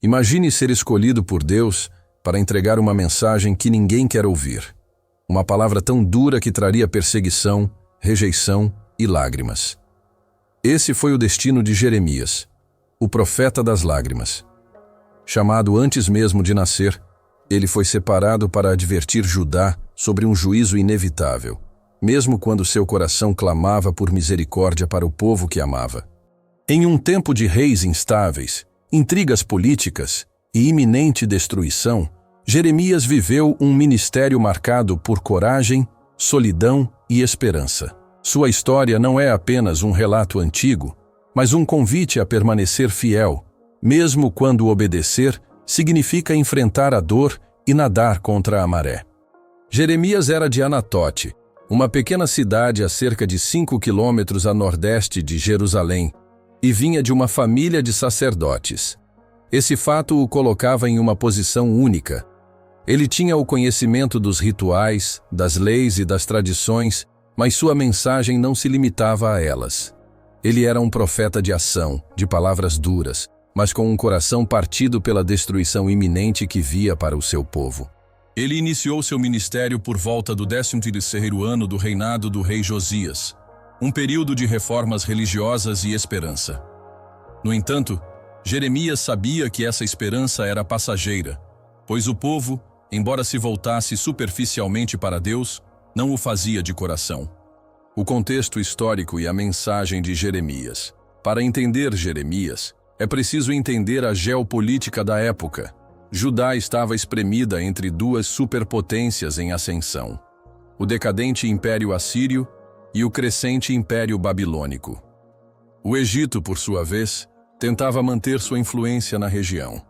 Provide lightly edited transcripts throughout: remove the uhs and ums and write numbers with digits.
Imagine ser escolhido por Deus para entregar uma mensagem que ninguém quer ouvir. Uma palavra tão dura que traria perseguição, rejeição e lágrimas. Esse foi o destino de Jeremias, o profeta das lágrimas. Chamado antes mesmo de nascer, ele foi separado para advertir Judá sobre um juízo inevitável, mesmo quando seu coração clamava por misericórdia para o povo que amava. Em um tempo de reis instáveis, intrigas políticas e iminente destruição, Jeremias viveu um ministério marcado por coragem, solidão e esperança. Sua história não é apenas um relato antigo, mas um convite a permanecer fiel, mesmo quando obedecer significa enfrentar a dor e nadar contra a maré. Jeremias era de Anatote, uma pequena cidade a cerca de 5 quilômetros a nordeste de Jerusalém, e vinha de uma família de sacerdotes. Esse fato o colocava em uma posição única. Ele tinha o conhecimento dos rituais, das leis e das tradições, mas sua mensagem não se limitava a elas. Ele era um profeta de ação, de palavras duras, mas com um coração partido pela destruição iminente que via para o seu povo. Ele iniciou seu ministério por volta do 13º ano do reinado do rei Josias, um período de reformas religiosas e esperança. No entanto, Jeremias sabia que essa esperança era passageira, pois o povo, embora se voltasse superficialmente para Deus, não o fazia de coração. O contexto histórico e a mensagem de Jeremias. Para entender Jeremias, é preciso entender a geopolítica da época. Judá estava espremida entre duas superpotências em ascensão: o decadente Império Assírio e o crescente Império Babilônico. O Egito, por sua vez, tentava manter sua influência na região.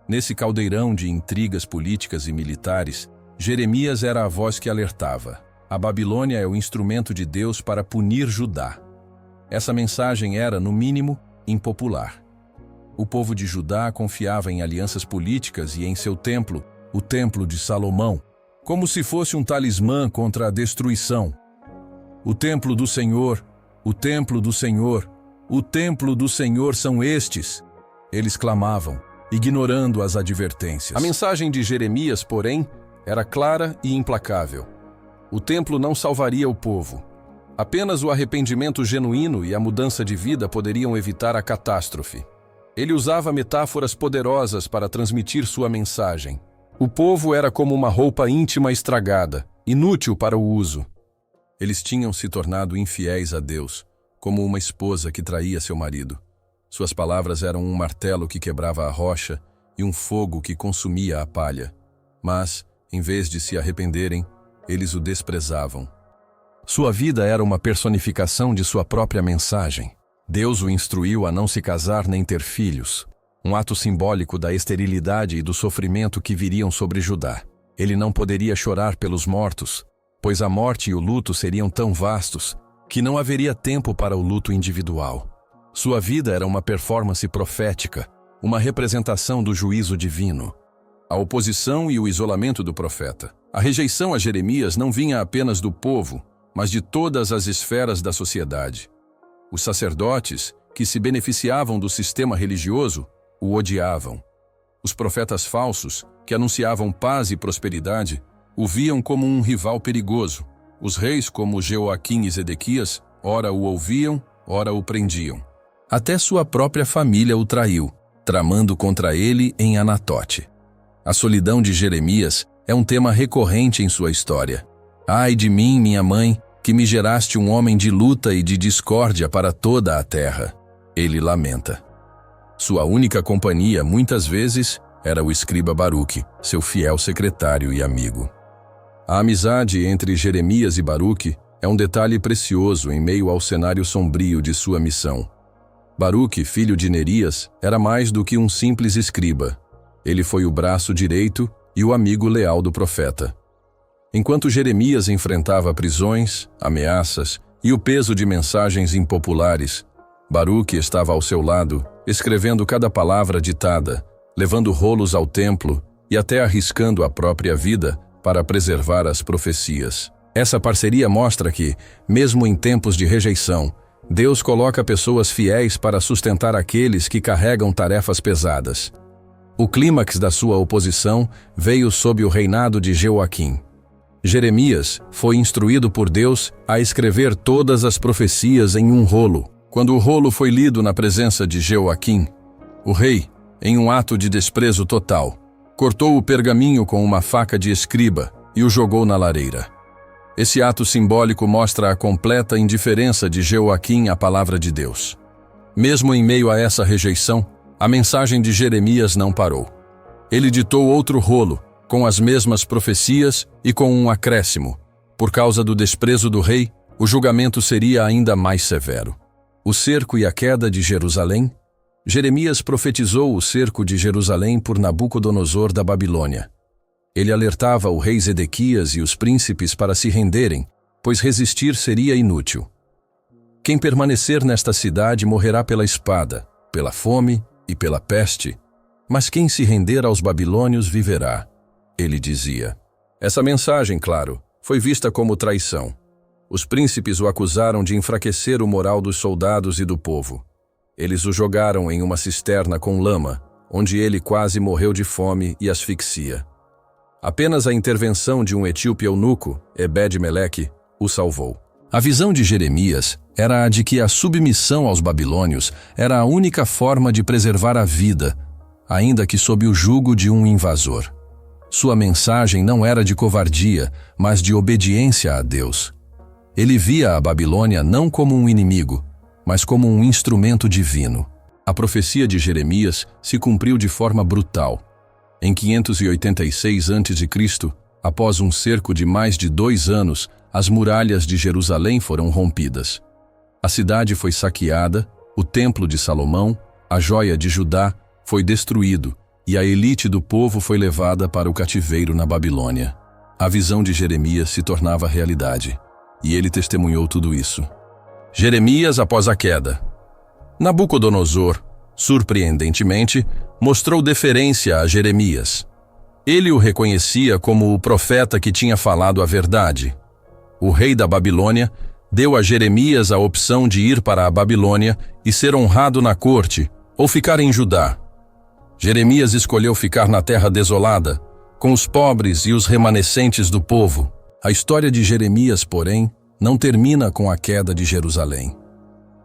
Nesse caldeirão de intrigas políticas e militares, Jeremias era a voz que alertava: a Babilônia é o instrumento de Deus para punir Judá. Essa mensagem era, no mínimo, impopular. O povo de Judá confiava em alianças políticas e em seu templo, o Templo de Salomão, como se fosse um talismã contra a destruição. O templo do Senhor, o templo do Senhor, o templo do Senhor são estes, eles clamavam, ignorando as advertências. A mensagem de Jeremias, porém, era clara e implacável. O templo não salvaria o povo. Apenas o arrependimento genuíno e a mudança de vida poderiam evitar a catástrofe. Ele usava metáforas poderosas para transmitir sua mensagem. O povo era como uma roupa íntima estragada, inútil para o uso. Eles tinham se tornado infiéis a Deus, como uma esposa que traía seu marido. Suas palavras eram um martelo que quebrava a rocha e um fogo que consumia a palha. Mas, em vez de se arrependerem, eles o desprezavam. Sua vida era uma personificação de sua própria mensagem. Deus o instruiu a não se casar nem ter filhos, um ato simbólico da esterilidade e do sofrimento que viriam sobre Judá. Ele não poderia chorar pelos mortos, pois a morte e o luto seriam tão vastos que não haveria tempo para o luto individual. Sua vida era uma performance profética, uma representação do juízo divino. A oposição e o isolamento do profeta. A rejeição a Jeremias não vinha apenas do povo, mas de todas as esferas da sociedade. Os sacerdotes, que se beneficiavam do sistema religioso, o odiavam. Os profetas falsos, que anunciavam paz e prosperidade, o viam como um rival perigoso. Os reis, como Jeoaquim e Zedequias, ora o ouviam, ora o prendiam. Até sua própria família o traiu, tramando contra ele em Anatote. A solidão de Jeremias é um tema recorrente em sua história. Ai de mim, minha mãe, que me geraste um homem de luta e de discórdia para toda a terra. Ele lamenta. Sua única companhia, muitas vezes, era o escriba Baruque, seu fiel secretário e amigo. A amizade entre Jeremias e Baruque é um detalhe precioso em meio ao cenário sombrio de sua missão. Baruque, filho de Nerias, era mais do que um simples escriba. Ele foi o braço direito e o amigo leal do profeta. Enquanto Jeremias enfrentava prisões, ameaças e o peso de mensagens impopulares, Baruque estava ao seu lado, escrevendo cada palavra ditada, levando rolos ao templo e até arriscando a própria vida para preservar as profecias. Essa parceria mostra que, mesmo em tempos de rejeição, Deus coloca pessoas fiéis para sustentar aqueles que carregam tarefas pesadas. O clímax da sua oposição veio sob o reinado de Jeoaquim. Jeremias foi instruído por Deus a escrever todas as profecias em um rolo. Quando o rolo foi lido na presença de Jeoaquim, o rei, em um ato de desprezo total, cortou o pergaminho com uma faca de escriba e o jogou na lareira. Esse ato simbólico mostra a completa indiferença de Jeoaquim à palavra de Deus. Mesmo em meio a essa rejeição, a mensagem de Jeremias não parou. Ele ditou outro rolo, com as mesmas profecias e com um acréscimo. Por causa do desprezo do rei, o julgamento seria ainda mais severo. O cerco e a queda de Jerusalém. Jeremias profetizou o cerco de Jerusalém por Nabucodonosor da Babilônia. Ele alertava o rei Zedequias e os príncipes para se renderem, pois resistir seria inútil. Quem permanecer nesta cidade morrerá pela espada, pela fome e pela peste, mas quem se render aos babilônios viverá, ele dizia. Essa mensagem, claro, foi vista como traição. Os príncipes o acusaram de enfraquecer o moral dos soldados e do povo. Eles o jogaram em uma cisterna com lama, onde ele quase morreu de fome e asfixia. Apenas a intervenção de um etíope eunuco, Ebed-Meleque, o salvou. A visão de Jeremias era a de que a submissão aos babilônios era a única forma de preservar a vida, ainda que sob o jugo de um invasor. Sua mensagem não era de covardia, mas de obediência a Deus. Ele via a Babilônia não como um inimigo, mas como um instrumento divino. A profecia de Jeremias se cumpriu de forma brutal. Em 586 a.C., após um cerco de mais de 2 anos, as muralhas de Jerusalém foram rompidas. A cidade foi saqueada, o templo de Salomão, a joia de Judá, foi destruído e a elite do povo foi levada para o cativeiro na Babilônia. A visão de Jeremias se tornava realidade, e ele testemunhou tudo isso. Jeremias após a queda. Nabucodonosor, surpreendentemente, mostrou deferência a Jeremias. Ele o reconhecia como o profeta que tinha falado a verdade. O rei da Babilônia deu a Jeremias a opção de ir para a Babilônia e ser honrado na corte, ou ficar em Judá. Jeremias escolheu ficar na terra desolada, com os pobres e os remanescentes do povo. A história de Jeremias, porém, não termina com a queda de Jerusalém.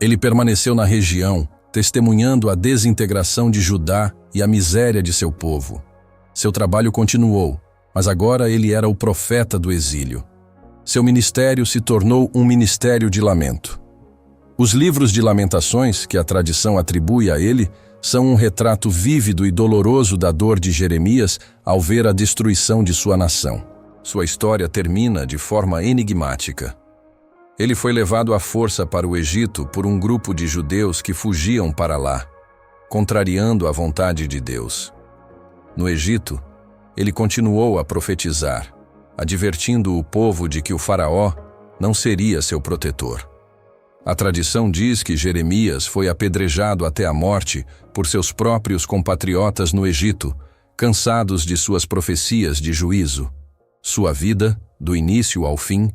Ele permaneceu na região, testemunhando a desintegração de Judá e a miséria de seu povo. Seu trabalho continuou, mas agora ele era o profeta do exílio. Seu ministério se tornou um ministério de lamento. Os livros de lamentações, que a tradição atribui a ele, são um retrato vívido e doloroso da dor de Jeremias ao ver a destruição de sua nação. Sua história termina de forma enigmática. Ele foi levado à força para o Egito por um grupo de judeus que fugiam para lá, contrariando a vontade de Deus. No Egito, ele continuou a profetizar, advertindo o povo de que o faraó não seria seu protetor. A tradição diz que Jeremias foi apedrejado até a morte por seus próprios compatriotas no Egito, cansados de suas profecias de juízo. Sua vida, do início ao fim,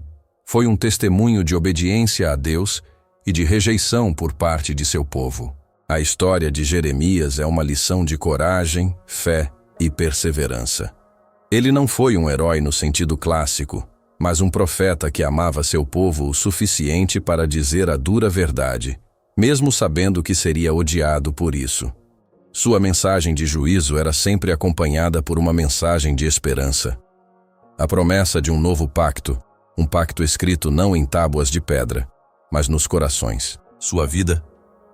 foi um testemunho de obediência a Deus e de rejeição por parte de seu povo. A história de Jeremias é uma lição de coragem, fé e perseverança. Ele não foi um herói no sentido clássico, mas um profeta que amava seu povo o suficiente para dizer a dura verdade, mesmo sabendo que seria odiado por isso. Sua mensagem de juízo era sempre acompanhada por uma mensagem de esperança. A promessa de um novo pacto, um pacto escrito não em tábuas de pedra, mas nos corações. Sua vida,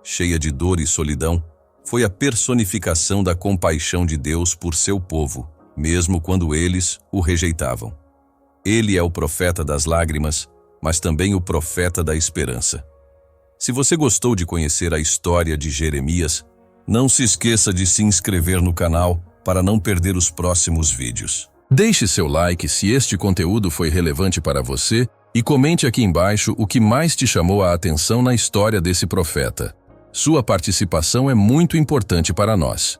cheia de dor e solidão, foi a personificação da compaixão de Deus por seu povo, mesmo quando eles o rejeitavam. Ele é o profeta das lágrimas, mas também o profeta da esperança. Se você gostou de conhecer a história de Jeremias, não se esqueça de se inscrever no canal para não perder os próximos vídeos. Deixe seu like se este conteúdo foi relevante para você e comente aqui embaixo o que mais te chamou a atenção na história desse profeta. Sua participação é muito importante para nós.